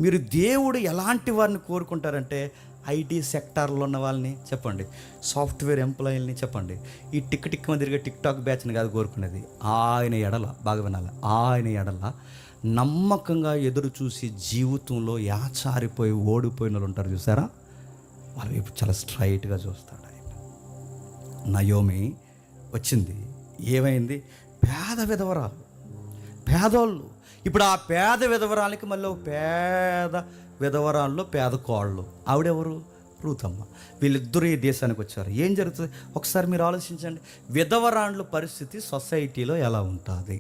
మీరు దేవుడు ఎలాంటి వారిని కోరుకుంటారంటే ఐటీ సెక్టార్లో ఉన్న వాళ్ళని చెప్పండి, సాఫ్ట్వేర్ ఎంప్లాయీలని చెప్పండి, ఈ టిక్ టిక్ మంది తిరిగే టిక్ టాక్ బ్యాచ్ని కాదు కోరుకునేది. ఆయన ఎడల బాగా వినాలి, ఆయన ఎడల నమ్మకంగా ఎదురు చూసి జీవితంలో యాచారిపోయి ఓడిపోయిన వాళ్ళు ఉంటారు చూసారా, వాళ్ళ వైపు చాలా స్ట్రైట్గా చూస్తాడు ఆయన. నయోమి వచ్చింది, ఏమైంది? పేద విధవరాలు, పేదోళ్ళు. ఇప్పుడు ఆ పేద విధవరాలకి మళ్ళీ పేద విధవరాల్లో పేద కోళ్ళు, ఆవిడెవరు? రూతమ్మ. వీళ్ళిద్దరూ ఈ దేశానికి వచ్చారు. ఏం జరుగుతుంది ఒకసారి మీరు ఆలోచించండి. విధవరాండ్ల పరిస్థితి సొసైటీలో ఎలా ఉంటుంది?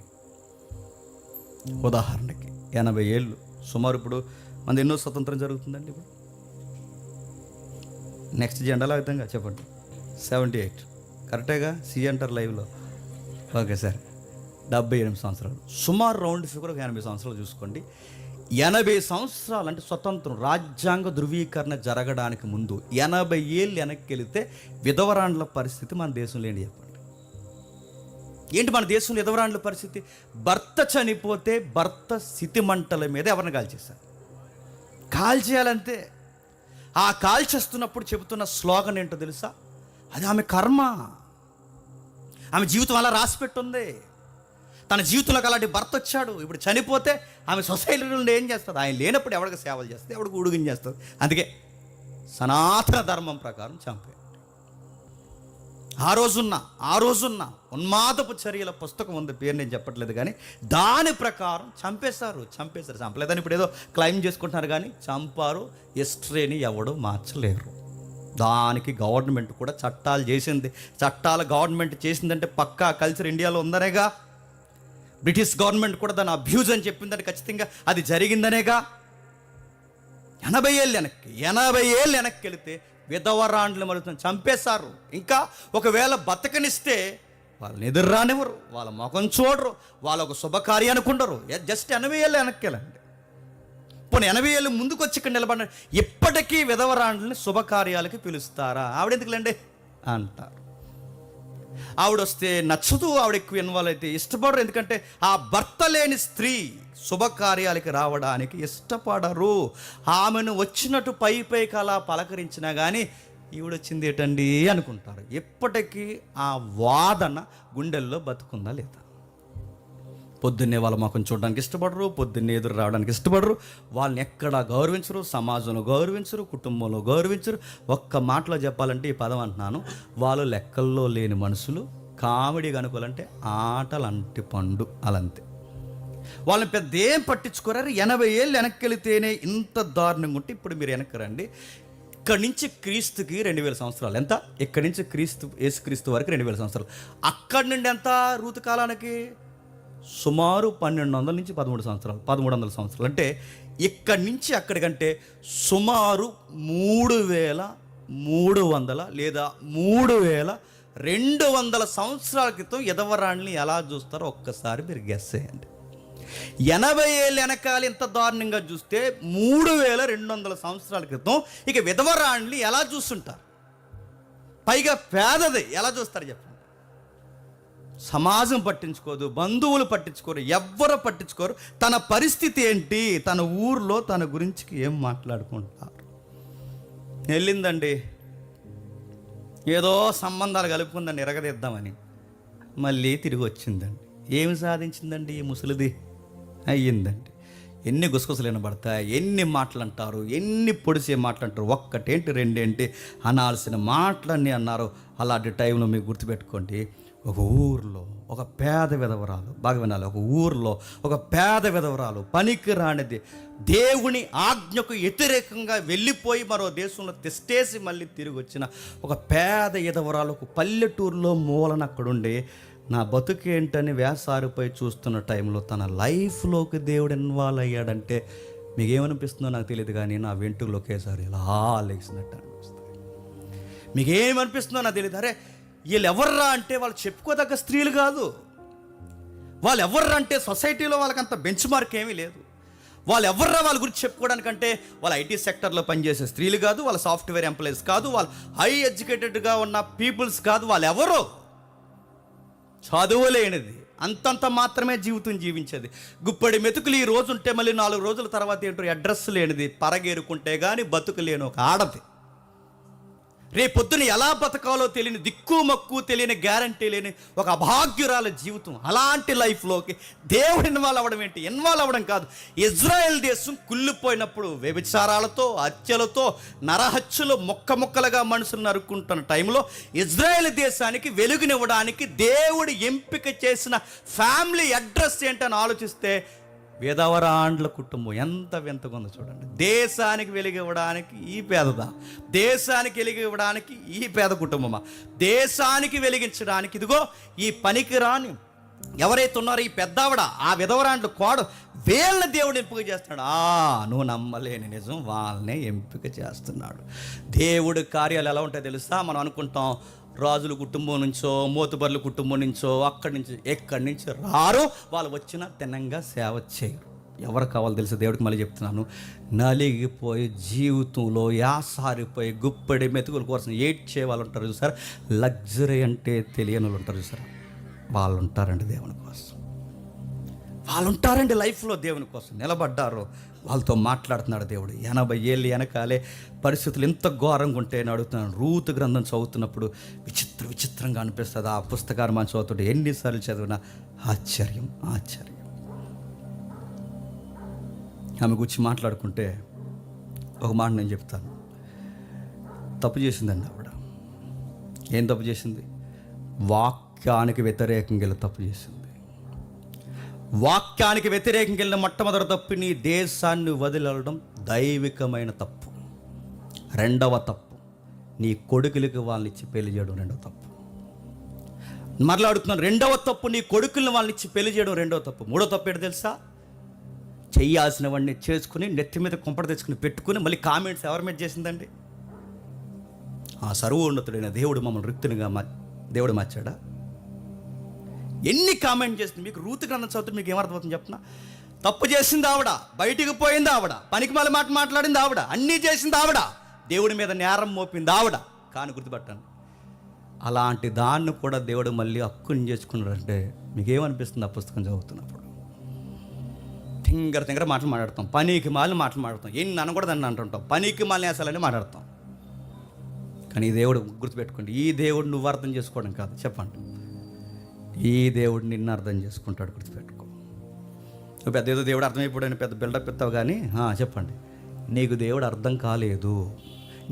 ఉదాహరణకి 80 ఏళ్ళు సుమారు. ఇప్పుడు మన ఎన్నో స్వతంత్రం జరుగుతుందండి? ఇప్పుడు నెక్స్ట్ జెండాలో విధంగా చెప్పండి, 78 కరెక్టేగా? సి అంటారు లైవ్లో. ఓకే సార్, 78 సంవత్సరాలు సుమారు, రౌండ్ ఫిగర్ 80 సంవత్సరాలు చూసుకోండి. 80 సంవత్సరాలు అంటే స్వతంత్రం, రాజ్యాంగ ధృవీకరణ జరగడానికి ముందు 80 ఏళ్ళు వెనక్కి వెళితే విధవరాండ్ల పరిస్థితి మన దేశంలో ఏంటి చెప్పండి? ఏంటి మన దేశంలో విధవరాండ్ల పరిస్థితి? భర్త చనిపోతే భర్త స్థితి మంటల మీద ఎవరిని కాల్చేశారు? కాల్చేయాలంతే. ఆ కాల్చేస్తున్నప్పుడు చెబుతున్న స్లోగన్ ఏంటో తెలుసా? అది ఆమె కర్మ, ఆమె జీవితం అలా రాసిపెట్టుంది. తన జీవితంలోకి అలాంటి భర్త వచ్చాడు. ఇప్పుడు చనిపోతే ఆమె సొసైటీ నుండి ఏం చేస్తుంది? ఆయన లేనప్పుడు ఎవరికి సేవలు చేస్తుంది, ఎవరికి ఉడుగుని చేస్తుంది. అందుకే సనాతన ధర్మం ప్రకారం చంపే. ఆ రోజున్న ఉన్మాదపు చర్యల పుస్తకం ఉంది, పేరు నేను చెప్పట్లేదు, కానీ దాని ప్రకారం చంపేశారు. చంపలేదని ఇప్పుడు ఏదో క్లైమ్ చేసుకుంటున్నారు, కానీ చంపారు. హిస్టరీని ఎవడు మార్చలేరు. దానికి గవర్నమెంట్ కూడా చట్టాలు చేసింది. చట్టాలు గవర్నమెంట్ చేసిందంటే పక్కా కల్చర్ ఇండియాలో ఉందనేగా. బ్రిటిష్ గవర్నమెంట్ కూడా దాన్ని అబ్యూజ్ అని చెప్పిందంటే ఖచ్చితంగా అది జరిగిందనేగా. 80 ఏళ్ళు వెనక్కి వెళితే విధవరాండ్లు మరుగుతుంది, చంపేశారు. ఇంకా ఒకవేళ బతకనిస్తే వాళ్ళని ఎదురు రానివ్వరు, వాళ్ళ ముఖం చూడరు, వాళ్ళ ఒక శుభకార్యానికి ఉండరు. జస్ట్ 80 ఏళ్ళు వెనక్కి వెళ్ళండి. పోనీ 80 ఏళ్ళు ముందుకు వచ్చి ఇక్కడ నిలబడి ఇప్పటికీ విధవరాండ్లని శుభకార్యాలకి పిలుస్తారా? ఆవిడెందుకులేండి అంటారు. ఆవిడ వస్తే నచ్చదు, ఆవిడ ఎక్కువ ఇన్వాల్వ్ అయితే ఇష్టపడరు. ఎందుకంటే ఆ భర్త లేని స్త్రీ శుభకార్యాలకి రావడానికి ఇష్టపడరు. ఆమెను వచ్చినట్టు పైకి అలా పలకరించినా కానీ ఈవిడొచ్చింది ఏంటండి అనుకుంటారు. ఎప్పటికీ ఆ వాదన గుండెల్లో బతుకుందా లేదా? పొద్దున్నే వాళ్ళ ముఖం చూడడానికి ఇష్టపడరు, పొద్దున్నే ఎదురు రావడానికి ఇష్టపడరు, వాళ్ళని ఎక్కడా గౌరవించరు, సమాజంలో గౌరవించరు, కుటుంబంలో గౌరవించరు. ఒక్క మాటలో చెప్పాలంటే ఈ పదం అంటున్నాను, వాళ్ళు లెక్కల్లో లేని మనుషులు. కామెడీ కనుకోవాలంటే ఆటలు అంటి పండు అలంతే. వాళ్ళని పెద్ద ఏం పట్టించుకోరారు. 80 ఏళ్ళు వెనక్కి వెళితేనే ఇంత దారుణంగా ఉంటే ఇప్పుడు మీరు వెనక్కి రండి. ఇక్కడి నుంచి క్రీస్తుకి 2000 సంవత్సరాలు. ఎంత? ఇక్కడి నుంచి యేసుక్రీస్తు వరకు 2000 సంవత్సరాలు. అక్కడి నుండి ఎంత? రూతు కాలానికి సుమారు 1200 నుంచి 1300 సంవత్సరాలు, 1300 సంవత్సరాలు. అంటే ఇక్కడి నుంచి అక్కడికంటే సుమారు 3300 లేదా 3200 సంవత్సరాల క్రితం ఎదవరాణ్ణి ఎలా చూస్తారో ఒక్కసారి మీరు గెస్ చేయండి. 80 ఏళ్ళు వెనకాల ఇంత దారుణంగా చూస్తే 3200 సంవత్సరాల క్రితం ఇక విధవరాణ్ణి ఎలా చూస్తుంటారు? పైగా పేదది ఎలా చూస్తారు చెప్పండి? సమాజం పట్టించుకోదు, బంధువులు పట్టించుకోరు, ఎవ్వరు పట్టించుకోరు. తన పరిస్థితి ఏంటి, తన ఊర్లో తన గురించి ఏం మాట్లాడుకుంటారు? వెళ్ళిందండి, ఏదో సంబంధాలు కలుపుకుందని ఎరగదిద్దామని, మళ్ళీ తిరిగి వచ్చిందండి. ఏమి సాధించిందండి ఈ ముసలిది? అయ్యిందండి. ఎన్ని గుసగుసలు వినబడతాయి, ఎన్ని మాటలు అంటారు, ఎన్ని పొడిసే మాటలు అంటారు. ఒక్కటేంటి రెండేంటి అనాల్సిన మాటలన్నీ అన్నారు. అలాంటి టైంలో మీకు గుర్తుపెట్టుకోండి, ఒక ఊర్లో ఒక పేద విధవరాలు, బాగా వినాలి, ఒక ఊర్లో ఒక పేద విధవరాలు, పనికి రానిది, దేవుని ఆజ్ఞకు వ్యతిరేకంగా వెళ్ళిపోయి మరో దేశంలో తెస్టేసి మళ్ళీ తిరిగి వచ్చిన ఒక పేద విధవరాలు ఒక పల్లెటూరులో మూలన అక్కడుండి నా బతుకేంటని వేసారిపోయి చూస్తున్న టైంలో తన లైఫ్లోకి దేవుడు ఇన్వాల్వ్ అయ్యాడంటే మీకేమనిపిస్తుందో నాకు తెలియదు, కానీ నా వెంట్రుకలు ఒకేసారి ఇలా లేచినట్టు అనిపిస్తుంది. మీకేమనిపిస్తుందో నాకు తెలియదు. అరే వీళ్ళు ఎవర్రా అంటే వాళ్ళు చెప్పుకోదగ్గ స్త్రీలు కాదు. వాళ్ళు ఎవర్రా అంటే సొసైటీలో వాళ్ళకంత బెంచ్ మార్క్ ఏమీ లేదు. వాళ్ళు ఎవర్రా వాళ్ళ గురించి చెప్పుకోవడానికంటే వాళ్ళ ఐటీ సెక్టర్లో పనిచేసే స్త్రీలు కాదు, వాళ్ళ సాఫ్ట్వేర్ ఎంప్లాయీస్ కాదు, వాళ్ళు హై ఎడ్యుకేటెడ్గా ఉన్న పీపుల్స్ కాదు. వాళ్ళు ఎవరో చదువులేనిది, అంతంత మాత్రమే జీవితం జీవించేది. గుప్పడి మెతుకులు ఈ రోజు ఉంటే మళ్ళీ 4 రోజుల తర్వాత ఏంటో అడ్రస్ లేనిది, పరగేరుకుంటే కానీ బతుకు లేని ఒక ఆడది. రేపొద్దున ఎలా బతకాలో తెలియని, దిక్కు మక్కు తెలియని, గ్యారంటీ లేని ఒక అభాగ్యురాల జీవితం. అలాంటి లైఫ్లోకి దేవుడు ఇన్వాల్వ్ అవ్వడం కాదు. ఇజ్రాయెల్ దేశం కుళ్ళిపోయినప్పుడు వ్యభిచారాలతో, హత్యలతో, నరహత్యలు, మొక్కలుగా మనుషులు నరుక్కుంటున్న టైంలో ఇజ్రాయెల్ దేశానికి వెలుగునివ్వడానికి దేవుడు ఎంపిక చేసిన ఫ్యామిలీ అడ్రస్ ఏంటని ఆలోచిస్తే విధవరాండ్ల కుటుంబం ఎంత వింతగా ఉందో చూడండి. దేశానికి వెలిగివ్వడానికి ఈ పేదదా, దేశానికి వెలిగివ్వడానికి ఈ పేద కుటుంబమా, దేశానికి వెలిగించడానికి ఇదిగో ఈ పనికిరాని ఎవరైతే ఉన్నారో ఈ పెద్దావిడ, ఆ విధవరాండ్ల కోడ, వీళ్ళని దేవుడు ఎంపిక చేస్తున్నాడు. నువ్వు నమ్మలేని నిజం, వాళ్ళనే ఎంపిక చేస్తున్నాడు. దేవుడి కార్యాలు ఎలా ఉంటాయో తెలుసా? మనం అనుకుంటాం రాజుల కుటుంబం నుంచో, మోతుబర్ల కుటుంబం నుంచో, ఎక్కడి నుంచి రారు, వాళ్ళు వచ్చిన తినంగా సేవ చేయరు. ఎవరు కావాలో తెలుసు దేవుడికి. మళ్ళీ చెప్తున్నాను, నలిగిపోయి జీవితంలో యాసారిపోయి గుప్పడి మెతుకుల కోసం ఏడ్చే వాళ్ళు ఉంటారు చూసారు, లగ్జరీ అంటే తెలియని వాళ్ళు ఉంటారు చూసారా, వాళ్ళు ఉంటారండి దేవుని కోసం. వాళ్ళు ఉంటారండి లైఫ్లో దేవుని కోసం నిలబడ్డారు. వాళ్ళతో మాట్లాడుతున్నాడు దేవుడు. 80 ఏళ్ళు వెనకాలే పరిస్థితులు ఎంత ఘోరంగా ఉంటే అని అడుగుతున్నాను. రూతు గ్రంథం చదువుతున్నప్పుడు విచిత్రంగా అనిపిస్తుంది. ఆ పుస్తకాన్ని మనం చదువుతుంటే ఎన్నిసార్లు చదివినా ఆశ్చర్యం. ఆమె గురించి మాట్లాడుకుంటే ఒక మాట నేను చెప్తాను. తప్పు చేసిందండి ఆవిడ. ఏం తప్పు చేసింది? వాక్యానికి వ్యతిరేకంగా వెళ్ళి తప్పు చేసింది. వాక్యానికి వ్యతిరేకంగా వెళ్ళిన మొట్టమొదటి తప్పు, నీ దేశాన్ని వదిలడం దైవికమైన తప్పు. రెండవ తప్పు, నీ కొడుకులకి వాళ్ళని ఇచ్చి పెళ్లి చేయడం రెండవ తప్పు. మరలా అడుగుతున్నాను, రెండవ తప్పు నీ కొడుకుల్ని వాళ్ళని ఇచ్చి పెళ్లి చేయడం రెండవ తప్పు. మూడో తప్పు ఏంటో తెలుసా? చెయ్యాల్సినవన్నీ చేసుకుని నెత్తి మీద కుంపట తెచ్చుకుని పెట్టుకుని మళ్ళీ కామెంట్స్ ఎవరి మీద చేసిందండి? ఆ సర్వోన్నతుడైన దేవుడు మమ్మల్ని రిక్తునిగా దేవుడు మార్చాడా? ఎన్ని కామెంట్ చేస్తుంది. మీకు రూతు గ్రంథం చదువుతూ మీకు ఏమర్థమవుతుంది చెప్పనా? తప్పు చేసింది ఆవిడ, బయటికి పోయింది ఆవిడ, పనికి మళ్ళీ మాట్లాడింది ఆవిడ, అన్నీ చేసింది ఆవిడ, దేవుడి మీద నేరం మోపింది ఆవిడ. కానీ గుర్తుపట్టండి, అలాంటి దాన్ని కూడా దేవుడు మళ్ళీ హక్కుని చేసుకున్నాడంటే మీకేమనిపిస్తుంది? ఆ పుస్తకం చదువుతున్నప్పుడు తింగర మాటలు మాట్లాడతాం, పనికి మాలిన మాటలు మాట్లాడతాం, ఎన్ని అనకూడదు అని అంటుంటాం, పనికి మాలిన వేసాలని మాట్లాడతాం. కానీ ఈ దేవుడు గుర్తుపెట్టుకోండి, ఈ దేవుడు నువ్వు అర్థం చేసుకోవడం కాదు. చెప్పండి, ఈ దేవుడు నిన్ను అర్థం చేసుకుంటాడు. గుర్తుపెట్టుకో. నువ్వు పెద్ద ఏదో దేవుడు అర్థమైపోయాడని పెద్ద బిల్డప్ ఇస్తావు కానీ చెప్పండి, నీకు దేవుడు అర్థం కాలేదు.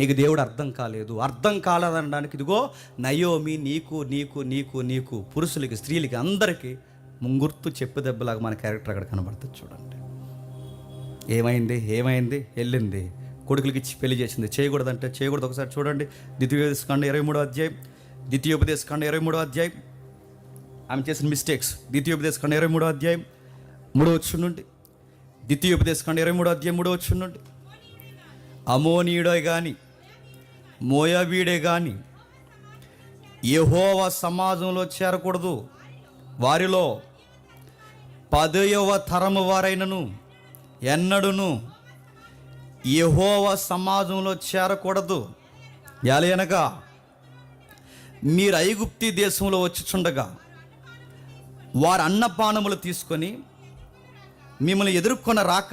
నీకు దేవుడు అర్థం కాలేదు. అర్థం కాలేదనడానికి ఇదిగో నయోమి నీకు నీకు నీకు నీకు పురుషులకి, స్త్రీలకి, అందరికీ ముంగుర్తు చెప్పు దెబ్బలాగా మన క్యారెక్టర్ అక్కడ కనబడుతుంది. చూడండి, ఏమైంది వెళ్ళింది, కొడుకులకి ఇచ్చి పెళ్లి చేసింది. చేయకూడదంటే చేయకూడదు. ఒకసారి చూడండి, ద్వితీయోపదేశకాండం 23వ అధ్యాయం, ద్వితీయోపదేశకాండం 23వ అధ్యాయం. ఆమె చేసిన మిస్టేక్స్. ద్వితీయోపదేశకాండం 23వ అధ్యాయం 3వ వచనం నుండి, ద్వితీయోపదేశకాండం 23వ అధ్యాయం 3వ వచనం నుండి, అమోనీయుడే కానీ మోయాబీడే కానీ యెహోవా సమాజంలో చేరకూడదు. వారిలో 10వ తరము వారైనను ఎన్నడును యెహోవా సమాజంలో చేరకూడదు. ఎలయనగా మీరు ఐగుప్తీ దేశంలో వచ్చుచుండగా వారు అన్నపానములు తీసుకొని మిమ్మల్ని ఎదుర్కొన రాక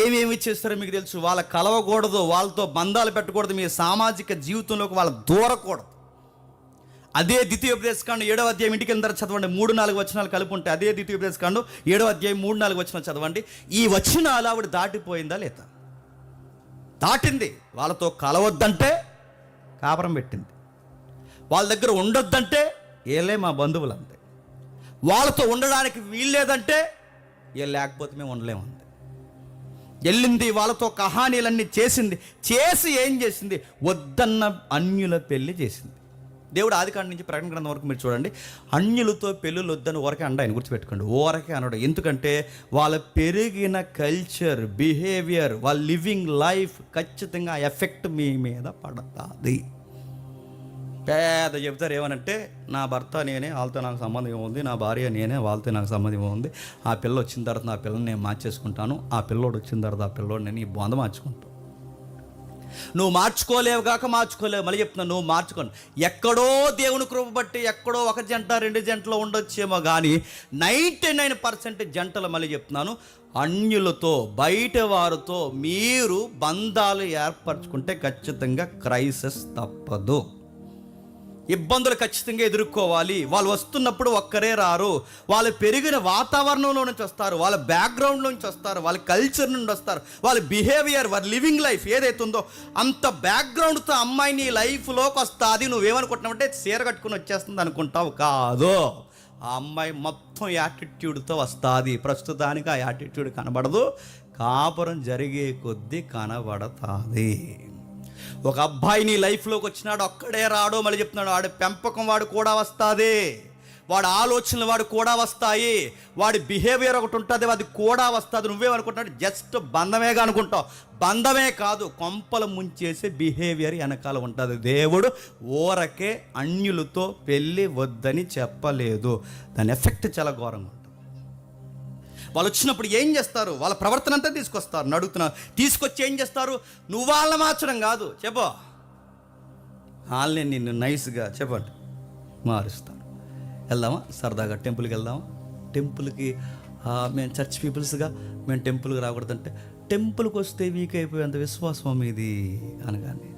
ఏమేమి చేస్తారో మీకు తెలుసు. వాళ్ళ కలవకూడదు, వాళ్ళతో బంధాలు పెట్టకూడదు, మీ సామాజిక జీవితంలోకి వాళ్ళు దూరకూడదు. అదే ద్వితీయోపదేశకాండం 7వ అధ్యాయం ఇంటికి వెళ్ళిన తర్వాత చదవండి. 3-4 వచనాలు కలిపి ఉంటాయి. అదే ద్వితీయోపదేశకాండం 7వ అధ్యాయం 3-4 వచనాలు చదవండి. ఈ వచనాలు ఆవిడ దాటిపోయిందా లేదా? దాటింది. వాళ్ళతో కలవద్దంటే కాపురం పెట్టింది, వాళ్ళ దగ్గర ఉండొద్దంటే ఏలే మా బంధువులు అంతే, వాళ్ళతో ఉండడానికి వీల్లేదంటే ఏ లేకపోతే మేము ఉండలేమంది. వెళ్ళింది, వాళ్ళతో కహానీలన్నీ చేసింది. చేసి ఏం చేసింది? వద్దన్న అన్యుల పెళ్లి చేసింది. దేవుడు ఆదికాండం నుంచి ప్రకటన గ్రంథం వరకు మీరు చూడండి, అన్యులతో పెళ్ళిళ్ళు వద్దని ఊరకే అండ. ఆయన గుర్తుపెట్టుకోండి, ఊరకే అనడు. ఎందుకంటే వాళ్ళ పెరిగిన కల్చర్, బిహేవియర్, వాళ్ళ లివింగ్ లైఫ్ ఖచ్చితంగా ఎఫెక్ట్ మీ మీద పడుతుంది. పేద చెప్తారు ఏమనంటే, నా భర్త నేనే, వాళ్ళతో నాకు సంబంధం ఏముంది, నా భార్య నేనే, వాళ్ళతో నాకు సంబంధం ఏముంది, ఆ పిల్ల వచ్చిన తర్వాత నా పిల్లని నేను మార్చేసుకుంటాను, ఆ పిల్లోడు వచ్చిన తర్వాత ఆ పిల్లోడు నేను ఈ బొంద మార్చుకుంటాను. నువ్వు మార్చుకోలేవు కాక మార్చుకోలేవు. మళ్ళీ చెప్తున్నాను, నువ్వు మార్చుకోను. ఎక్కడో దేవుని కృప బట్టి ఎక్కడో ఒక జంట 2 జంటలు ఉండొచ్చేమో కానీ 99% జంటలు, మళ్ళీ చెప్తున్నాను, అన్యులతో బయట వారితో మీరు బంధాలు ఏర్పరచుకుంటే ఖచ్చితంగా క్రైసిస్ తప్పదు. ఇబ్బందులు ఖచ్చితంగా ఎదుర్కోవాలి. వాళ్ళు వస్తున్నప్పుడు ఒక్కరే రారు, వాళ్ళు పెరిగిన వాతావరణంలో నుంచి వస్తారు, వాళ్ళ బ్యాక్గ్రౌండ్ నుంచి వస్తారు, వాళ్ళ కల్చర్ నుండి వస్తారు, వాళ్ళ బిహేవియర్, వాళ్ళ లివింగ్ లైఫ్ ఏదైతే ఉందో అంత బ్యాక్గ్రౌండ్తో అమ్మాయి నీ లైఫ్లోకి వస్తుంది. నువ్వేమనుకుంటున్నావంటే చీర కట్టుకుని వచ్చేస్తుంది అనుకుంటావు, కాదు. ఆ అమ్మాయి మొత్తం యాటిట్యూడ్తో వస్తుంది. ప్రస్తుతానికి ఆ యాటిట్యూడ్ కనబడదు, కాపురం జరిగే కొద్దీ కనబడుతుంది. ఒక అబ్బాయి నీ లైఫ్లోకి వచ్చినాడు, ఒక్కడే రాడు, మళ్ళీ చెప్తున్నాడు, వాడి పెంపకం వాడు కూడా వస్తుంది, వాడి ఆలోచనలు వాడు కూడా వస్తాయి, వాడి బిహేవియర్ ఒకటి ఉంటుంది, అది కూడా వస్తుంది. నువ్వేమనుకుంటున్నాడు జస్ట్ బంధమేగా అనుకుంటావు. బంధమే కాదు, కొంపలు ముంచేసే బిహేవియర్ వెనకాల ఉంటుంది. దేవుడు ఊరకే అన్యులతో పెళ్ళి వద్దని చెప్పలేదు. దాని ఎఫెక్ట్ చాలా ఘోరంగా ఉంటుంది. వాళ్ళు వచ్చినప్పుడు ఏం చేస్తారు? వాళ్ళ ప్రవర్తన అంతా తీసుకొస్తారు. అడుగుతున్నారు, తీసుకొచ్చి ఏం చేస్తారు? నువ్వు వాళ్ళని మార్చడం కాదు, చెప్పు, వాళ్ళని నిన్ను నైస్గా చెప్పండి మారుస్తాను. వెళ్దామా సరదాగా టెంపుల్కి వెళ్దామా? టెంపుల్కి మేము చర్చ్ పీపుల్స్గా మేము టెంపుల్కి రాకూడదంటే, టెంపుల్కి వస్తే వీక్ అయిపోయేంత విశ్వాసం మీది అనగానే,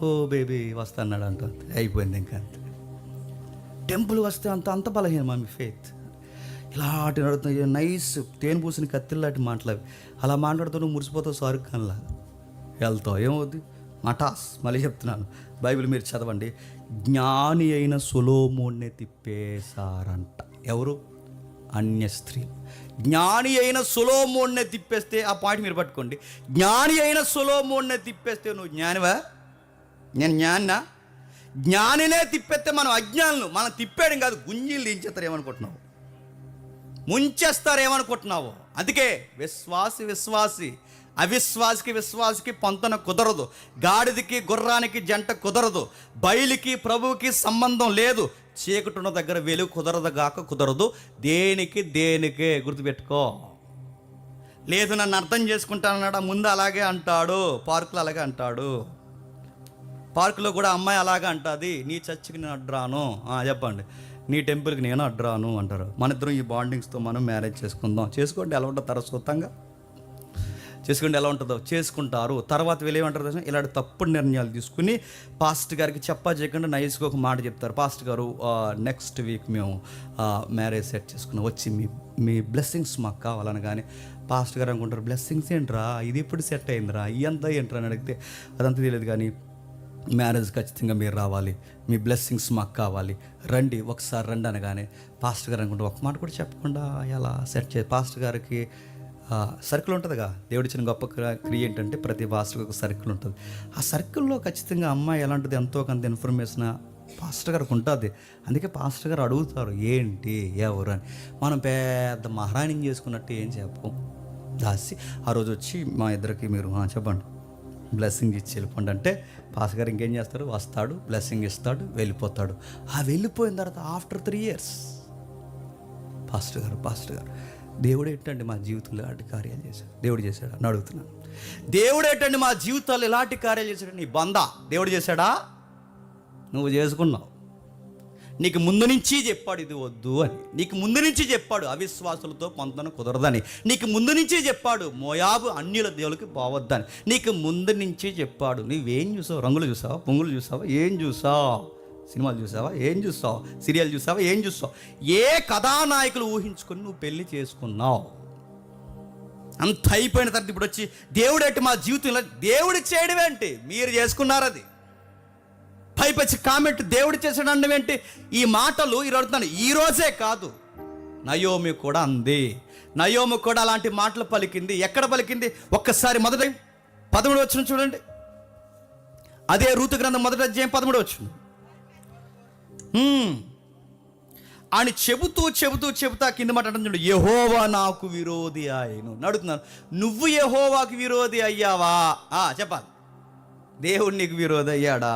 ఓ బేబీ వస్తాన్నాడు అంట, అయిపోయింది ఇంకా అంతే. టెంపుల్ వస్తే అంత బలహీనమా మీ ఫెయిత్? ఇలాంటి నడుతున్నాయి నైస్ తేనె పూసిన కత్తిలాంటి మాటలు. అలా మాట్లాడుతూ నువ్వు మురిసిపోతావు షారుఖ్ ఖాన్ లాగా. వెళ్తావు, ఏమవుద్ది? మటాస్. మళ్ళీ చెప్తున్నాను, బైబిల్ మీరు చదవండి. జ్ఞాని అయిన సొలొమోన్నే తిప్పేశారంట. ఎవరు? అన్య స్త్రీలు. జ్ఞాని అయిన సొలొమోన్నే తిప్పేస్తే, ఆ పాయింట్ మీరు పట్టుకోండి, జ్ఞాని అయిన సొలొమోన్నే తిప్పేస్తే నువ్వు జ్ఞానివా? నేను జ్ఞానినా? జ్ఞానినే తిప్పేస్తే మనం అజ్ఞానులు. మనం తిప్పేయడం కాదు, గుంజీలు దించేస్తారు. ఏమనుకుంటున్నావు? ముంచేస్తారేమనుకుంటున్నావు? అందుకే విశ్వాసి అవిశ్వాసికి పొంతన కుదరదు. గాడిదకి గుర్రానికి జంట కుదరదు. బయలుకి ప్రభువుకి సంబంధం లేదు. చీకటి ఉన్న దగ్గర వెలుగు కుదరదు. దేనికే గుర్తుపెట్టుకో. లేదు నన్ను అర్థం చేసుకుంటానన్నాడు, ముందు అలాగే అంటాడు. పార్కులో అలాగే అంటాడు. పార్కులో కూడా అమ్మాయి అలాగే అంటుంది, నీ చర్చికి నేను అడ్రాను. చెప్పండి, నీ టెంపుల్కి నేను అడ్రాను అంటారు. మన ఇద్దరం ఈ బాండింగ్స్తో మనం మ్యారేజ్ చేసుకుందాం. చేసుకోండి, ఎలా ఉంటుందో తరస్వతంగా చేసుకోండి, ఎలా ఉంటుందో చేసుకుంటారు. తర్వాత వీళ్ళు ఏమంటారు తెలుసా? ఇలాంటి తప్పుడు నిర్ణయాలు తీసుకుని పాస్టర్ గారికి చేయకుండా నైస్గా ఒక మాట చెప్తారు. పాస్టర్ గారు నెక్స్ట్ వీక్ మేము మ్యారేజ్ సెట్ చేసుకున్నాం, వచ్చి మీ బ్లెస్సింగ్స్ మాకు కావాలని. కానీ పాస్టర్ గారు అనుకుంటారు, బ్లెస్సింగ్స్ ఏంట్రా, ఇది ఇప్పుడు సెట్ అయిందిరా, ఇదంతా ఏంట్రా అని అడిగితే అదంతా తెలియదు, కానీ మ్యారేజ్ ఖచ్చితంగా మీరు రావాలి, మీ బ్లెస్సింగ్స్ మాకు కావాలి, రండి ఒకసారి రండి అనగానే పాస్టర్ గారు అనుకుంటే ఒక మాట కూడా చెప్పకుండా ఎలా సెట్ పాస్టర్ గారికి సర్కిల్ ఉంటుందిగా. దేవుడిచ్చిన గొప్ప క్రియ ఏంటంటే ప్రతి పాస్టర్కి ఒక సర్కిల్ ఉంటుంది. ఆ సర్కిల్లో ఖచ్చితంగా అమ్మాయి ఎలాంటిది ఎంతో కొంత ఇన్ఫర్మేషన్ పాస్టర్ గారికి ఉంటుంది. అందుకే పాస్టర్ గారు అడుగుతారు, ఏంటి ఎవరు అని. మనం పెద్ద మహారాణి చేసుకున్నట్టు ఏం చెప్పం. దాసి ఆ రోజు వచ్చి మా ఇద్దరికి మీరు చెప్పండి, బ్లెస్సింగ్ ఇచ్చి వెళ్ళిపోండి అంటే పాస్టర్ గారు ఇంకేం చేస్తారు? వస్తాడు, బ్లెస్సింగ్ ఇస్తాడు, వెళ్ళిపోతాడు. ఆ వెళ్ళిపోయిన తర్వాత ఆఫ్టర్ 3 years పాస్టర్ గారు దేవుడు ఏంటండి మా జీవితంలో ఇలాంటి కార్యాలు చేశాడు, దేవుడు చేశాడా అని అడుగుతున్నాను. దేవుడు ఏంటండి మా జీవితాల్లో ఇలాంటి కార్యాలు చేశాడు? నీ బందా దేవుడు చేశాడా? నువ్వు చేసుకున్నావు. నీకు ముందు నుంచి చెప్పాడు ఇది వద్దు అని. నీకు ముందు నుంచి చెప్పాడు అవిశ్వాసులతో పొంతన కుదరదని. నీకు ముందు నుంచి చెప్పాడు మోయాబు అన్యుల దేవులకి పోవద్దని. నీకు ముందు నుంచి చెప్పాడు. నువ్వేం చూసావు? రంగులు చూసావా? పొంగులు చూసావా? ఏం చూసావు? సినిమాలు చూసావా? ఏం చూసావు? సీరియల్ చూసావా? ఏం చూసావు? ఏ కథానాయకులు ఊహించుకొని నువ్వు పెళ్లి చేసుకున్నావు? అంత అయిపోయిన తర్వాత ఇప్పుడు వచ్చి దేవుడు ఏంటి మా జీవితంలో? దేవుడు చేయడం ఏంటి? మీరు చేసుకున్నారు. అది పైపచ్చి కామెంట్ దేవుడు చేసాడు అనడం ఏంటి? ఈ మాటలు అడుగుతున్నాను, ఈ రోజే కాదు, నయోమి కూడా అంది. నయోమి కూడా అలాంటి మాటలు పలికింది. ఎక్కడ పలికింది? ఒక్కసారి మొదటి 13 వచనం చూడండి. అదే రూతు గ్రంథం 1వ అధ్యాయం 13వ వచనం. అని చెబుతా కింద మాట అంటే, యెహోవా నాకు విరోధి ఆయను. అడుగుతున్నాను, నువ్వు యెహోవాకి విరోధి అయ్యావా? చెప్పాలి. దేవుడు నీకు విరోధి అయ్యాడా?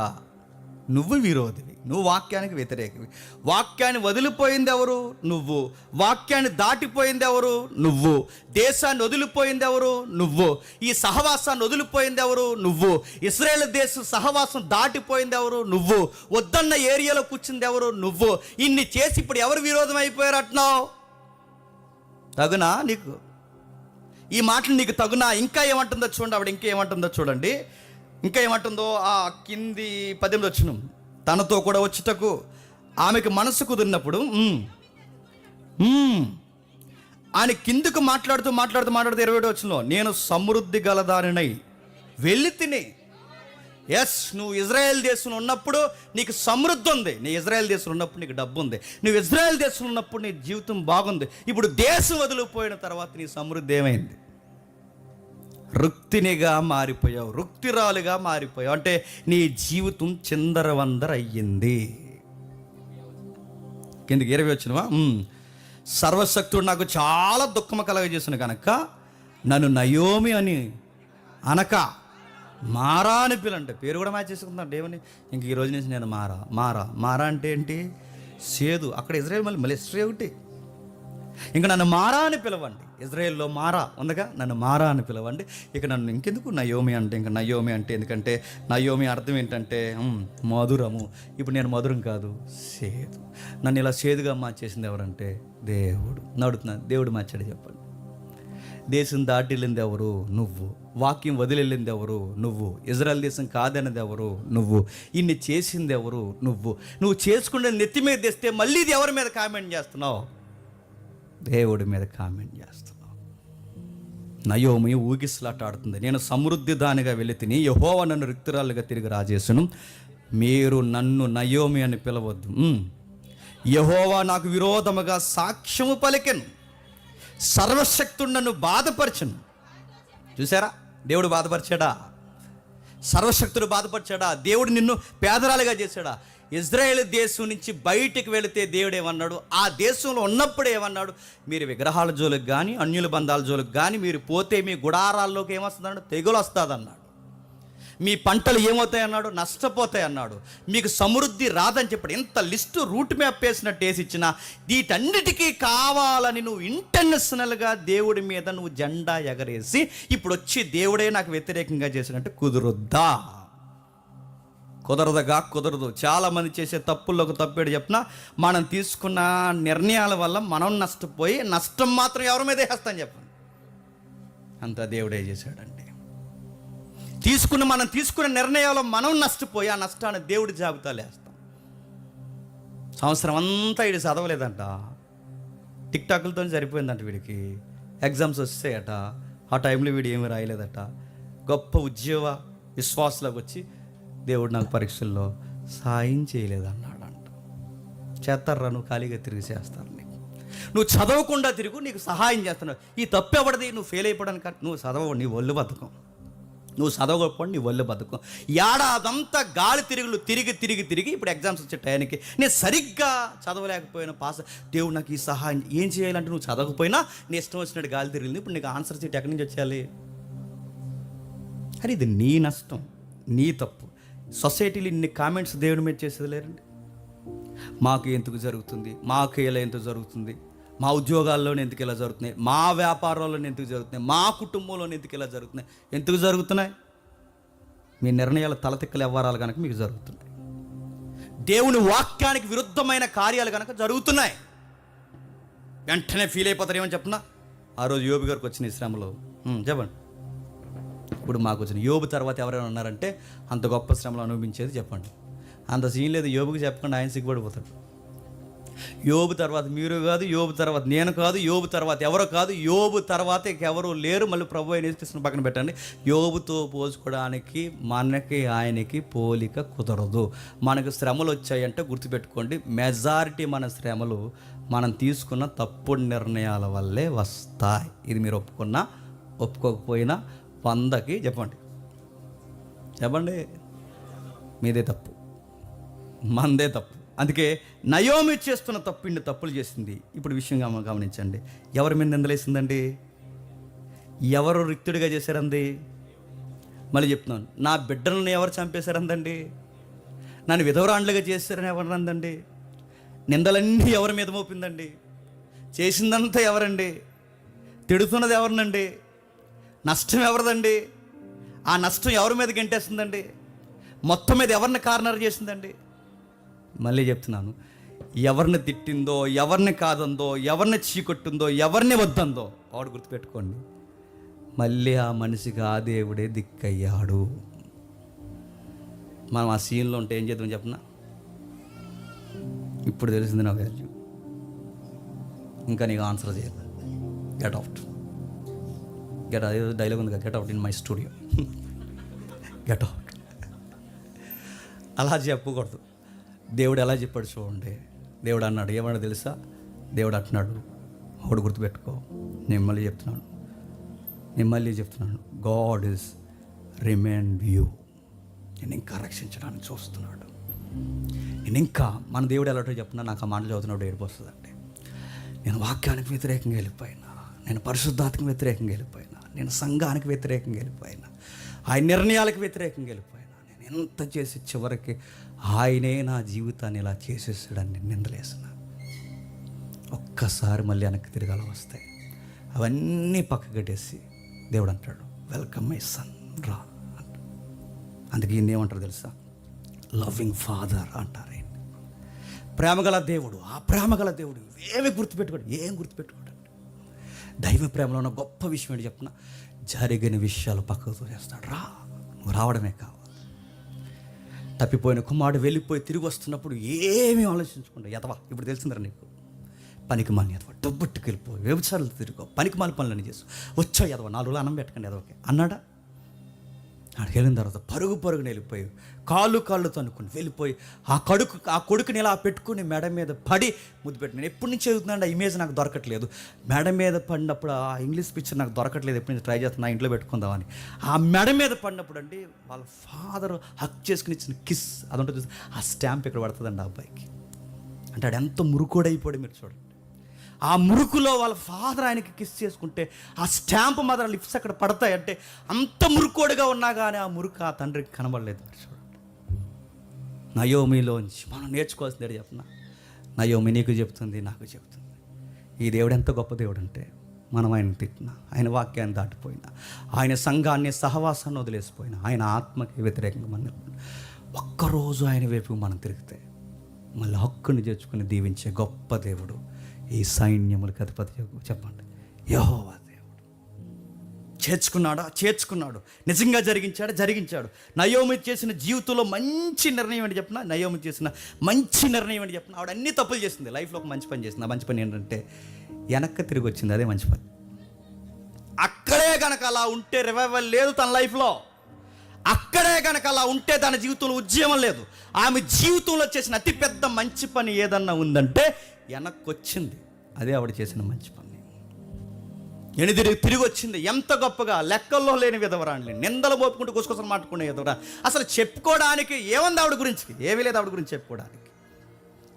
నువ్వు విరోధివి. నువ్వు వాక్యానికి వ్యతిరేకివి. వాక్యాన్ని వదిలిపోయింది ఎవరు? నువ్వు. వాక్యాన్ని దాటిపోయింది ఎవరు? నువ్వు. దేశాన్ని వదిలిపోయింది ఎవరు? నువ్వు. ఈ సహవాసాన్ని వదిలిపోయింది ఎవరు? నువ్వు. ఇశ్రాయేల్ దేశం సహవాసం దాటిపోయింది ఎవరు? నువ్వు. వద్దన్న ఏరియాలో కూర్చుంది ఎవరు? నువ్వు. ఇన్ని చేసి ఇప్పుడు ఎవరు విరోధం అయిపోయారు అంటున్నావు? తగునా నీకు ఈ మాటలు? నీకు తగునా? ఇంకా ఏమంటుందో చూడండి. ఆవిడ ఇంకా ఏమంటుందో చూడండి. ఇంకా ఏమంటుందో ఆ కింది 18 వచనం. తనతో కూడా వచ్చుటకు ఆమెకు మనసు కుదిరినప్పుడు ఆయన కిందకు మాట్లాడుతూ 27 వచనంలో, నేను సమృద్ధి గలదానినై వెళ్ళి తిని. ఎస్, నువ్వు ఇజ్రాయెల్ దేశంలో ఉన్నప్పుడు నీకు సమృద్ధి ఉంది. నీ ఇజ్రాయెల్ దేశంలో ఉన్నప్పుడు నీకు డబ్బు ఉంది. నువ్వు ఇజ్రాయెల్ దేశంలో ఉన్నప్పుడు నీ జీవితం బాగుంది. ఇప్పుడు దేశం వదిలిపోయిన తర్వాత నీ సమృద్ధి ఏమైంది? రుక్తినిగా మారిపోయావు, రుక్తిరాలుగా మారిపోయావు. అంటే నీ జీవితం చిందరవందర అయ్యింది. కిందకి 20 వచ్చినవా? సర్వశక్తుడు నాకు చాలా దుఃఖము కలగజేసిన కనుక నన్ను నయోమి అని అనక మారా అని పిలంటే పేరు కూడా మ్యాచ్ చేసుకుంటాను దేవుని. ఇంక ఈ రోజు నుంచి నేను మారా అంటే ఏంటి? సేదు. అక్కడ ఇజ్రాయెల్ మళ్ళీ హిస్టరీ ఒకటి. ఇంకా నన్ను మారా అని పిలవండి. ఇజ్రాయెల్లో మారా ఉందగా, నన్ను మారా అని పిలవండి. ఇక నన్ను ఇంకెందుకు నయోమి అంటే, ఇంకా నయోమి అంటే ఎందుకంటే నయోమి అర్థం ఏంటంటే మధురము. ఇప్పుడు నేను మధురం కాదు, సేదు. నన్ను ఇలా సేదుగా మార్చేసింది ఎవరంటే దేవుడు. నడుతున్నాను, దేవుడు మార్చాడు. చెప్పండి. దేశం దాటి వెళ్ళింది ఎవరు? నువ్వు. వాక్యం వదిలి వెళ్ళింది ఎవరు? నువ్వు. ఇజ్రాయెల్ దేశం కాదన్నది ఎవరు? నువ్వు. ఇన్ని చేసింది ఎవరు? నువ్వు చేసుకుంటే నెత్తి మీద తెస్తే మళ్ళీ ఇది ఎవరి మీద కామెంట్ చేస్తున్నావు? దేవుడి మీద కామెంట్ చేస్తున్నావు. నయోమి ఊగిసలాటాడుతుంది. నేను సమృద్ధి దానిగా వెళ్ళి తిని యెహోవా నన్ను రిక్తురాలుగా తిరిగి రాజేసును. మీరు నన్ను నయోమి అని పిలవద్దు. యెహోవా నాకు విరోధముగా సాక్ష్యము పలికెను. సర్వశక్తుడు నన్ను బాధపరచను. చూసారా, దేవుడు బాధపరిచాడా? సర్వశక్తుడు బాధపరిచాడా? దేవుడు నిన్ను పేదరాలుగా చేశాడా? ఇజ్రాయేల్ దేశం నుంచి బయటికి వెళితే దేవుడు ఏమన్నాడు? ఆ దేశంలో ఉన్నప్పుడు ఏమన్నాడు? మీరు విగ్రహాల జోలికి కానీ అన్యుల బంధాల జోలికి కానీ మీరు పోతే మీ గుడారాల్లోకి ఏమొస్తుందన్నాడు? తెగులు వస్తుంది అన్నాడు. మీ పంటలు ఏమవుతాయి అన్నాడు? నష్టపోతాయి అన్నాడు. మీకు సమృద్ధి రాదని చెప్పాడు. ఇంత లిస్టు రూట్ మ్యాప్ వేసినట్టు వేసి ఇచ్చిన వీటన్నిటికీ కావాలని నువ్వు ఇంటర్నేషనల్గా దేవుడి మీద నువ్వు జెండా ఎగరేసి ఇప్పుడు వచ్చి దేవుడే నాకు వ్యతిరేకంగా చేసినట్టు కుదురుద్దా? కుదరదు. చాలామంది చేసే తప్పుల్లోకి తప్పేడు చెప్పిన, మనం తీసుకున్న నిర్ణయాల వల్ల మనం నష్టపోయి నష్టం మాత్రం ఎవరి మీద వేస్తాం చెప్పండి. అంతా దేవుడే చేశాడండి. మనం తీసుకున్న నిర్ణయాలు మనం నష్టపోయి ఆ నష్టాన్ని దేవుడి జాబితాలు వేస్తాం. సంవత్సరం అంతా వీడు చదవలేదంట, టిక్టాకులతో సరిపోయిందంట. వీడికి ఎగ్జామ్స్ వస్తాయట, ఆ టైంలో వీడు ఏమీ రాయలేదట. గొప్ప ఉద్యోగ విశ్వాసలోకి వచ్చి దేవుడు నాకు పరీక్షల్లో సాయం చేయలేదన్నాడంట. చేస్తారా? నువ్వు ఖాళీగా తిరిగి చేస్తారు. నువ్వు చదవకుండా తిరుగు, నీకు సహాయం చేస్తున్నావు. ఈ తప్పు ఎవరిది? నువ్వు ఫెయిల్ అయిపోవడానికి. నువ్వు చదవ, నీ ఒళ్ళు బతకం. నువ్వు చదవకపోవడం నీ ఒళ్ళు బతకం. ఏడాదంతా గాలి తిరిగి ఇప్పుడు ఎగ్జామ్స్ వచ్చే టైంకి నేను సరిగ్గా చదవలేకపోయినా పాస్. దేవుడు నాకు ఈ సహాయం ఏం చేయాలంటే నువ్వు చదవకపోయినా నీ ఇష్టం వచ్చినట్టు గాలి తిరిగింది. ఇప్పుడు నీకు ఆన్సర్ షీట్ ఎక్కడి నుంచి వచ్చేయాలి? అరే ఇది నీ నష్టం, నీ తప్పు. సొసైటీలో ఇన్ని కామెంట్స్ దేవుడి మీద చేసేది లేరండి. మాకు ఎందుకు జరుగుతుంది, మాకు ఇలా ఎందుకు జరుగుతుంది, మా ఉద్యోగాల్లోనే ఎందుకు ఇలా జరుగుతున్నాయి, మా వ్యాపారాల్లోనే ఎందుకు జరుగుతున్నాయి, మా కుటుంబంలోనే ఎందుకు ఇలా జరుగుతున్నాయి? ఎందుకు జరుగుతున్నాయి? మీ నిర్ణయాలు తలతిక్కలు వ్యవహారాలు కనుక మీకు జరుగుతున్నాయి. దేవుని వాక్యానికి విరుద్ధమైన కార్యాలు కనుక జరుగుతున్నాయి. వెంటనే ఫీల్ అయిపోతారు. ఏమని చెప్పనా? ఆ రోజు యోబు గారికి వచ్చిన శ్రమలో చెప్పండి. ఇప్పుడు మాకు వచ్చిన యోబు తర్వాత ఎవరైనా ఉన్నారంటే అంత గొప్ప శ్రమలు అనుభవించేది చెప్పండి. అంత సీన్ లేదు. యోబుకి చెప్పకుండా ఆయన సిగ్గుపడిపోతాడు. యోబు తర్వాత మీరు కాదు, యోబు తర్వాత నేను కాదు, యోబు తర్వాత ఎవరో కాదు, యోబు తర్వాత ఎవరు లేరు. మళ్ళీ ప్రభు అయిన యేసుక్రీస్తుని పక్కన పెట్టండి. యోబుతో పోల్చుకోవడానికి మనకి ఆయనకి పోలిక కుదరదు. మనకు శ్రమలు వచ్చాయంటే గుర్తుపెట్టుకోండి, మెజారిటీ మన శ్రమలు మనం తీసుకున్న తప్పుడు నిర్ణయాల వల్లే వస్తాయి. ఇది మీరు ఒప్పుకున్నా ఒప్పుకోకపోయినా 100కి చెప్పండి మీదే తప్పు, మందే తప్పు. అందుకే నయోమి చేస్తున్న తప్పు ఇన్ని తప్పులు చేసింది. ఇప్పుడు విషయం గమనించండి. ఎవరి మీద నిందలేసిందండి? ఎవరు రిక్తుడిగా చేశారంది? మళ్ళీ చెప్తున్నాను, నా బిడ్డలను ఎవరు చంపేశారందండి? నన్ను విధవరాండ్లుగా చేస్తారని ఎవరినందండి? నిందలన్నీ ఎవరి మీద మోపిందండి? చేసిందంతా ఎవరండి? తిడుతున్నది ఎవరినండి? నష్టం ఎవరిదండి? ఆ నష్టం ఎవరి మీద గెంటేస్తుందండి? మొత్తం మీద ఎవరిని కార్నర్ చేసిందండి? మళ్ళీ చెప్తున్నాను, ఎవరిని తిట్టిందో, ఎవరిని కాదందో, ఎవరిని చీకొట్టిందో, ఎవరిని వద్దందో వాడు గుర్తుపెట్టుకోండి, మళ్ళీ ఆ మనిషికి ఆ దేవుడే దిక్కయ్యాడు. మనం ఆ సీన్లో ఉంటే ఏం చేద్దాం చెప్పనా? ఇప్పుడు తెలిసింది నా వాల్యూ, ఇంకా నీకు ఆన్సర్ చేయాలి. గెట్ అవుట్, గెట్, అదే డైలాగ్ ఉంది కదా, get out in my studio, get out. అలా చెప్పకూడదు. దేవుడు ఎలా చెప్పాడు చూడండి. దేవుడు అన్నాడు, ఏమన్నా తెలుసా? దేవుడు అంటున్నాడు, ఒకటి గుర్తుపెట్టుకో, నేను మళ్ళీ చెప్తున్నాను, గాడ్ ఈజ్ రిమైండ్ యూ. నేను ఇంకా రక్షించడానికి చూస్తున్నాడు. నేను ఇంకా, మన దేవుడు ఎలాంటో చెప్తున్నా, నాకు ఆ మాటలు చదువుతున్నాడు ఏడుపు వస్తుందంటే, నేను వాక్యానికి వ్యతిరేకంగా వెళ్ళిపోయినా, నేను పరిశుద్ధాత్మకు వ్యతిరేకంగా వెళ్ళిపోయినా, నేను సంఘానికి వ్యతిరేకంగా వెళ్ళిపోయినా, ఆయన నిర్ణయాలకు వ్యతిరేకంగా వెళ్ళిపోయినా, నేను ఎంత చేసి చివరికి ఆయనే నా జీవితాన్ని ఇలా చేసేసాడని నేను నిందలేసిన. ఒక్కసారి మళ్ళీ వెనక్కి తిరగాల వస్తాయి. అవన్నీ పక్కకు కట్టేసి దేవుడు అంటాడు, వెల్కమ్ మై సన్, రా. అందుకే ఈయన ఏమంటారు తెలుసా? లవింగ్ ఫాదర్ అంటారు. ఆయన ప్రేమగల దేవుడు. ఆ ప్రేమగల దేవుడు ఏమి గుర్తుపెట్టుకోడు, ఏం గుర్తుపెట్టుకోడు. దైవ ప్రేమలో ఉన్న గొప్ప విషయం ఏంటి చెప్పిన? జరిగిన విషయాలు పక్కకు తోసేస్తాడు. రా, నువ్వు రావడమే కావాలి. తప్పిపోయిన కుమారుడు వెళ్ళిపోయి తిరిగి వస్తున్నప్పుడు ఏమీ ఆలోచించకుండా, ఎదవా, ఇప్పుడు తెలిసిందిరా నీకు, పనికి మాలిన ఎదవ, డబ్బుట్టుకు వెళ్ళిపోయి వ్యభిచారాలు తిరిగో, పనికి మాలి పనులని చేసు, వచ్చా ఎదవ, 4 రోజులు అన్నం పెట్టకండి ఎదవకి అన్నాడా? ఆడికి వెళ్ళిన తర్వాత పరుగుని వెళ్ళిపోయి కాళ్ళు తనుకుని వెళ్ళిపోయి ఆ కొడుకుని ఇలా పెట్టుకుని మెడ మీద పడి ముద్దు పెట్టి, నేను ఎప్పటి నుంచి చదువుతున్నాను, ఆ ఇమేజ్ నాకు దొరకట్లేదు. మెడ మీద పడినప్పుడు ఆ ఇంగ్లీష్ పిక్చర్ నాకు దొరకట్లేదు, ఎప్పటి నుంచి ట్రై చేస్తున్నా ఇంట్లో పెట్టుకుందామని. ఆ మెడ మీద పడినప్పుడు అండి వాళ్ళ ఫాదర్ హక్ చేసుకుని ఇచ్చిన కిస్ అది ఉంటుంది, ఆ స్టాంప్ ఇక్కడ పడుతుందండి ఆ అబ్బాయికి. అంటే ఆడు ఎంత మురుకోడైపోయాడు మీరు చూడండి. ఆ మురుకులో వాళ్ళ ఫాదర్ ఆయనకి కిస్ చేసుకుంటే ఆ స్టాంప్ మాత్రం లిప్స్ అక్కడ పడతాయి. అంటే అంత మురుకోడుగా ఉన్నా కానీ ఆ మురుకు ఆ తండ్రికి కనబడలేదు. మీరు చూడండి, నయోమిలోంచి మనం నేర్చుకోవాల్సింది చెప్పిన, నయోమి నీకు చెప్తుంది, నాకు చెప్తుంది, ఈ దేవుడు ఎంత గొప్ప దేవుడు అంటే, మనం ఆయన తిట్టినా, ఆయన వాక్యాన్ని దాటిపోయినా, ఆయన సంఘాన్ని సహవాసాన్ని వదిలేసిపోయినా, ఆయన ఆత్మకి వ్యతిరేకంగా మనం ఒక్కరోజు ఆయన వైపు మనం తిరిగితే మళ్ళీ హక్కుని చేర్చుకుని దీవించే గొప్ప దేవుడు ఈ సైన్యములకు అధిపతి చెప్పండి, యెహోవా దేవుడు. చేర్చుకున్నాడు, నిజంగా జరిగించాడు. నయోమి చేసిన జీవితంలో మంచి నిర్ణయం ఏంటి చెప్పిన, నయోమి చేసిన మంచి నిర్ణయం ఏంటి చెప్పిన, ఆవిడ అన్ని తప్పులు చేసింది, లైఫ్లో ఒక మంచి పని చేసింది. ఆ మంచి పని ఏంటంటే వెనక్కి తిరిగి వచ్చింది, అదే మంచి పని. అక్కడే కనుక అలా ఉంటే రివైవల్ లేదు తన లైఫ్లో, అక్కడే కనుక అలా ఉంటే తన జీవితంలో ఉద్యమం లేదు. ఆమె జీవితంలో చేసిన అతిపెద్ద మంచి పని ఏదన్నా ఉందంటే వెనక్కి వచ్చింది, అదే ఆవిడ చేసిన మంచి పని. తిరిగి వచ్చింది. ఎంత గొప్పగా, లెక్కల్లో లేని విధవరాండ్ని నిందలు మోపుకుంటూ గుసగుసలు మాట్లాడుకునే విధవరా. అసలు చెప్పుకోవడానికి ఏముంది ఆవిడ గురించి? ఏమీ లేదు ఆవిడ గురించి చెప్పుకోవడానికి.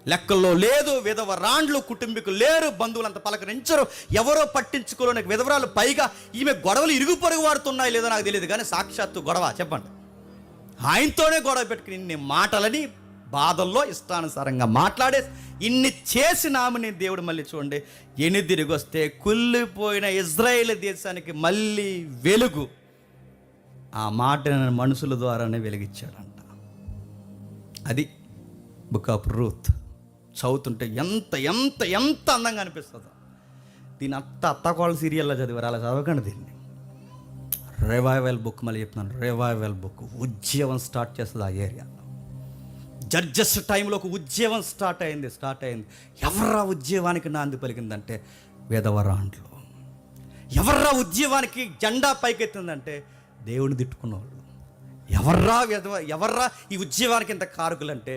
లెక్కల్లో లేదు, విధవరాండ్లు, కుటుంబీకులు లేరు, బంధువులంతా పలకరించరు, ఎవరో పట్టించుకోలేని విధవరాలు. పైగా ఈమె గొడవలు ఇరుగు పొరుగు వాడుతున్నాయి లేదో నాకు తెలియదు, కానీ సాక్షాత్తు గొడవ చెప్పండి, ఆయనతోనే గొడవ పెట్టుకుని ఇన్ని మాటలని బాధల్లో ఇష్టానుసారంగా మాట్లాడే ఇన్ని చేసిన ఆమెని దేవుడు మళ్ళీ చూడండి తిరిగి వస్తే కుళ్ళిపోయిన ఇజ్రాయేల్ దేశానికి మళ్ళీ వెలుగు ఆ మాట మనుషుల ద్వారానే వెలిగించాడంట. అది బుక్ ఆఫ్ రూత్. చదువుతుంటే ఎంత ఎంత ఎంత అందంగా అనిపిస్తుందో. దీని అత్తకోళ్ళ సీరియల్లో చదివారు, అలా చదవకండి దీన్ని. రివైవల్ బుక్, మళ్ళీ చెప్తున్నాను, రివైవల్ బుక్. ఉద్యమం స్టార్ట్ చేస్తుంది ఆ ఏరియాలో. జడ్జెస్ టైంలో ఒక ఉద్యమం స్టార్ట్ అయింది. ఎవర్రా ఉద్యమానికి నాంది పలికిందంటే విధవరాండ్లు. ఎవర్రా ఉద్యమానికి జెండా పైకెత్తిందంటే దేవుని తిట్టుకున్న వాళ్ళు. ఎవర్రా ఈ ఉద్యమానికి ఇంత కారకులంటే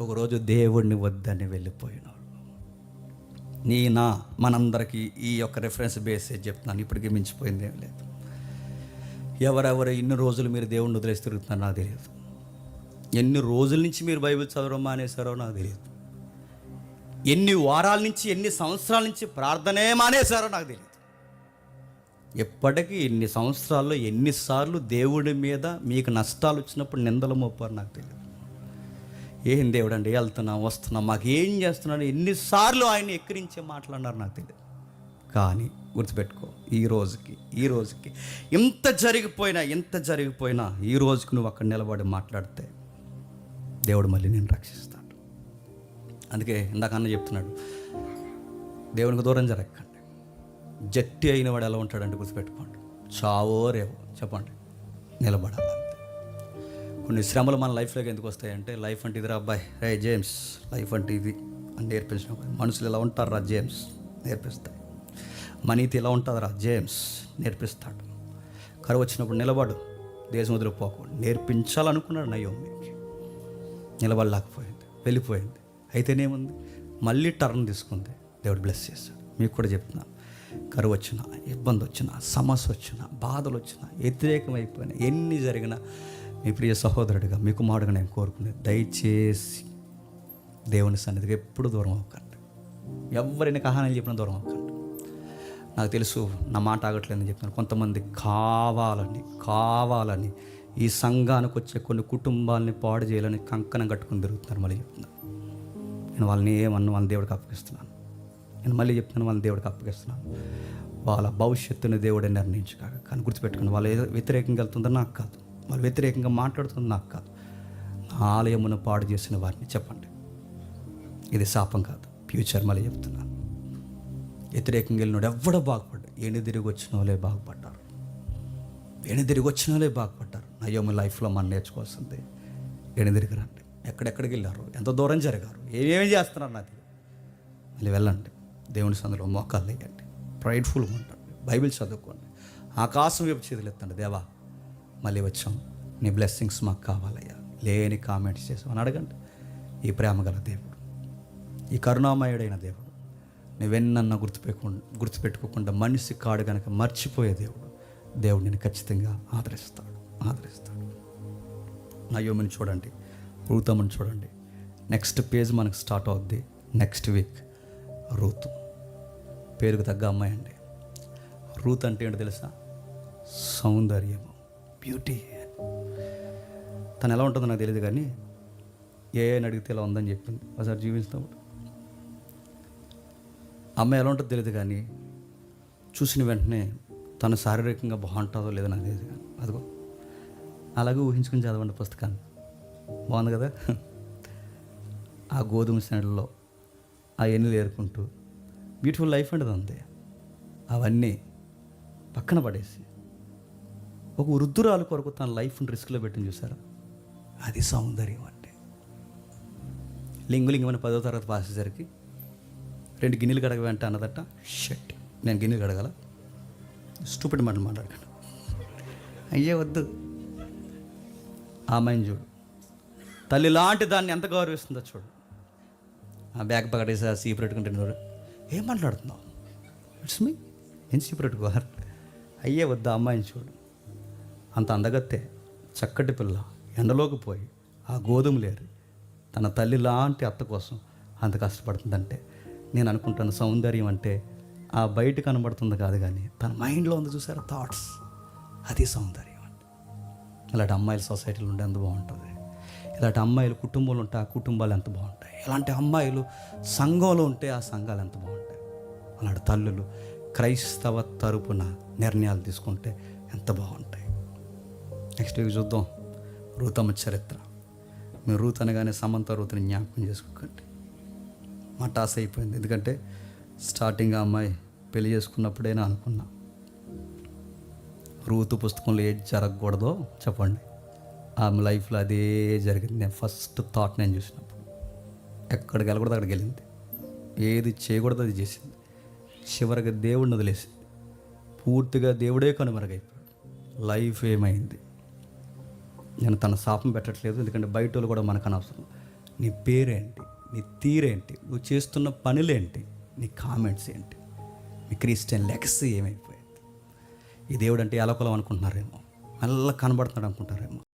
ఒకరోజు దేవుడిని వద్దని వెళ్ళిపోయిన వాళ్ళు. మనందరికీ ఈ యొక్క రెఫరెన్స్ బేస్ చెప్తున్నాను, ఇప్పటికీ మించిపోయింది ఏం లేదు. ఎవరెవరు ఇన్ని రోజులు మీరు దేవుడిని వదిలేసి తిరుగుతున్నారో నాకు తెలియదు. ఎన్ని రోజుల నుంచి మీరు బైబిల్ చదవడం మానేశారో నాకు తెలియదు. ఎన్ని వారాల నుంచి, ఎన్ని సంవత్సరాల నుంచి ప్రార్థనే మానేశారో నాకు తెలియదు. ఎప్పటికీ ఎన్ని సంవత్సరాల్లో ఎన్నిసార్లు దేవుడి మీద మీకు నష్టాలు వచ్చినప్పుడు నిందలు మోపారు నాకు తెలియదు. ఏం దేవుడు అండి వెళ్తున్నాం వస్తున్నాం మాకు ఏం చేస్తున్నాడు, ఎన్నిసార్లు ఆయన ఎక్కిరించే మాట్లాడినారు నాకు తెలియదు. కానీ గుర్తుపెట్టుకో, ఈ రోజుకి ఎంత జరిగిపోయినా ఈ రోజుకి నువ్వు అక్కడ నిలబడి మాట్లాడితే దేవుడు మళ్ళీ నేను రక్షిస్తాడు. అందుకే ఇందాక అన్న చెప్తున్నాడు, దేవునికి దూరం జరగకండి. జట్టి అయిన వాడు ఎలా ఉంటాడంటే గుర్తుపెట్టుకోండి, చావో రేవో చెప్పండి నిలబడాలి. కొన్ని శ్రమలు మన లైఫ్లోకి ఎందుకు వస్తాయంటే, లైఫ్ అంటే ఇదిరా అబ్బాయి, రే జేమ్స్ లైఫ్ అంటే ఇది అని నేర్పించిన మనుషులు ఎలా ఉంటారా జేమ్స్ నేర్పిస్తాయి. మనీతి ఎలా ఉంటుందిరా జేమ్స్ నేర్పిస్తాడు. కరువు వచ్చినప్పుడు నిలబడు, దేశం వదిలిపోకు నేర్పించాలనుకున్నాడు నయోమికి. నిలబడలేకపోయింది, వెళ్ళిపోయింది. అయితేనేముంది, మళ్ళీ టర్న్ తీసుకుంది, దేవుడు బ్లెస్ చేశాడు. మీకు కూడా చెప్తున్నాను, కరువు వచ్చినా, ఇబ్బంది వచ్చినా, సమస్య వచ్చినా, బాధలు వచ్చినా, వ్యతిరేకమైపోయినా, ఎన్ని జరిగినా మీ ప్రియ సహోదరుడిగా, మీ కుమారుడిగా నేను కోరుకునేది, దయచేసి దేవుని సన్నిధికి ఎప్పుడు దూరం అవ్వకండి. ఎవరైనా కహానాలు చెప్పినా దూరం అవ్వకండి. నాకు తెలుసు నా మాట ఆగట్లేదని చెప్తున్నాను. కొంతమంది కావాలని ఈ సంఘానికి వచ్చే కొన్ని కుటుంబాలని పాడు చేయాలని కంకణం కట్టుకుని తిరుగుతున్నారు. మళ్ళీ చెప్తున్నాను, నేను వాళ్ళని వాళ్ళని దేవుడికి అప్పగిస్తున్నాను. నేను మళ్ళీ చెప్తున్నాను, వాళ్ళని దేవుడికి అప్పగిస్తున్నాను. వాళ్ళ భవిష్యత్తుని దేవుడే నిర్ణయించుకాక. కానీ గుర్తుపెట్టుకుని, వాళ్ళు ఏదో వ్యతిరేకంగా వెళ్తుందో నాకు కాదు, వాళ్ళు వ్యతిరేకంగా మాట్లాడుతుంది నాకు కాదు. నా ఆలయమును పాడు చేసిన వారిని చెప్పండి, ఇది శాపం కాదు, ఫ్యూచర్. మళ్ళీ చెప్తున్నాను, వ్యతిరేకంగా వెళ్ళినోడు ఎవడో బాగుపడ్డాడు, ఎనిదిరిగి వచ్చిన వాళ్ళే బాగుపడ్డారు. నయోమి లైఫ్లో మనం నేర్చుకోవాల్సింది, ఎనిదిరిగి రండి. ఎక్కడెక్కడికి వెళ్ళారు, ఎంత దూరం జరిగారు, ఏమేమి చేస్తున్నారు నాకు మళ్ళీ వెళ్ళండి. దేవుని సందులో మోకాళ్ళు వేయండి, ప్రైడ్ఫుల్గా ఉండండి, బైబిల్ చదువుకోండి, ఆకాశం వైపు చేతులు ఎత్తండి. దేవా మళ్ళీ వచ్చాం, నీ బ్లెస్సింగ్స్ మాకు కావాలయ్యా, లేని కామెంట్స్ చేసామని అడగండి. ఈ ప్రేమ గల దేవుడు, ఈ కరుణామయుడైన దేవుడు, నువ్వెన్నన్నా గుర్తుపెట్టుకోకుండా మనిషి కాడు కనుక మర్చిపోయే దేవుడు నేను ఖచ్చితంగా ఆదరిస్తాడు. నయోమిని చూడండి, రూతమ్మని చూడండి. నెక్స్ట్ పేజ్ మనకు స్టార్ట్ అవుద్ది నెక్స్ట్ వీక్. రూతు పేరుకు తగ్గ అమ్మాయి అండి. రూత్ అంటే ఏంటో తెలుసా? సౌందర్యము, బ్యూటీ. తను ఎలా ఉంటుందో నాకు తెలియదు, కానీ అని అడిగితే ఎలా ఉందని చెప్పింది. ఒకసారి జీవిస్తున్నప్పుడు అమ్మాయి ఎలా ఉంటుందో తెలియదు, కానీ చూసిన వెంటనే తను శారీరకంగా బాగుంటుందో లేదో నాకు తెలియదు, కానీ అదిగో అలాగే ఊహించుకుని చదవండి పుస్తకాన్ని. బాగుంది కదా? ఆ గోధుమ శనగల్లో ఆ ఎన్నులు ఏరుకుంటూ బ్యూటిఫుల్ లైఫ్ అంటే అంతే. అవన్నీ పక్కన పడేసి ఒక వృద్ధురాలు కొరకు తన లైఫ్ని రిస్క్లో పెట్టింది చూసారా? అది సౌందర్యం అంటే. లింగులింగమని 10వ తరగతి పాస్ అయ్యేసరికి 2 గిన్నెలు కడగవంట అన్నదట. షట్, నేను గిన్నెలు కడగాల? స్టూపిడ్ మాట్లాడకండి, అయ్యే వద్దు. ఆ అమ్మాయిని చూడు, తల్లి లాంటి దాన్ని ఎంత గౌరవిస్తుందో చూడు. ఆ బ్యాగ్ పక్కడేసి ఆ సీప్ పెట్టుకుంటే చూడు, ఏం మాట్లాడుతున్నావు? ఇట్స్ మీ, నేను సీప్ పెట్టుకోవాలి. అయ్యే వద్దు, ఆ అమ్మాయిని చూడు, అంత అందగత్తే, చక్కటి పిల్ల, ఎండలోకి పోయి ఆ గోధుమలేరి తన తల్లి లాంటి అత్త కోసం అంత కష్టపడుతుందంటే నేను అనుకుంటాను సౌందర్యం అంటే ఆ బయట కనబడుతుంది కాదు, కానీ తన మైండ్లో ఉంది చూసారా థాట్స్, అది సౌందర్యం అంటే. ఇలాంటి అమ్మాయిలు సొసైటీలో ఉంటే ఎంత బాగుంటుంది, ఇలాంటి అమ్మాయిలు కుటుంబంలో ఉంటే ఆ కుటుంబాలు ఎంత బాగుంటాయి, ఇలాంటి అమ్మాయిలు సంఘంలో ఉంటే ఆ సంఘాలు ఎంత బాగుంటాయి, అలాంటి తల్లులు క్రైస్తవ తరపున నిర్ణయాలు తీసుకుంటే ఎంత బాగుంటాయి. నెక్స్ట్ వీక్ చూద్దాం రూతమ్మ చరిత్ర. మీరు రూత్ అనగానే సమంత రూత్ని జ్ఞాపకం చేసుకోకండి. మా టాస్ అయిపోయింది, ఎందుకంటే స్టార్టింగ్ ఆ అమ్మాయి పెళ్లి చేసుకున్నప్పుడైనా అనుకున్నా రూతు పుస్తకంలో ఏది జరగకూడదో చెప్పండి, ఆమె లైఫ్లో అదే జరిగింది. నేను ఫస్ట్ థాట్ నేను చూసినప్పుడు ఎక్కడికి వెళ్ళకూడదు అక్కడికి వెళ్ళింది, ఏది చేయకూడదు అది చేసింది, చివరికి దేవుడిని వదిలేసింది, పూర్తిగా దేవుడే కనుమరుగైపోయాడు. లైఫ్ ఏమైంది? నేను తన శాపం పెట్టట్లేదు, ఎందుకంటే బయట వాళ్ళు కూడా మనకు అనవసరం. నీ పేరేంటి, నీ తీరేంటి, నువ్వు చేస్తున్న పనులేంటి, నీ కామెంట్స్ ఏంటి, మీ క్రిస్టియన్ లెగసీ ఏమైపోయింది? ఈ దేవుడు అంటే ఎలకొలం అనుకుంటున్నారేమో, మెల్ల కనబడుతున్నాడు అనుకుంటారేమో.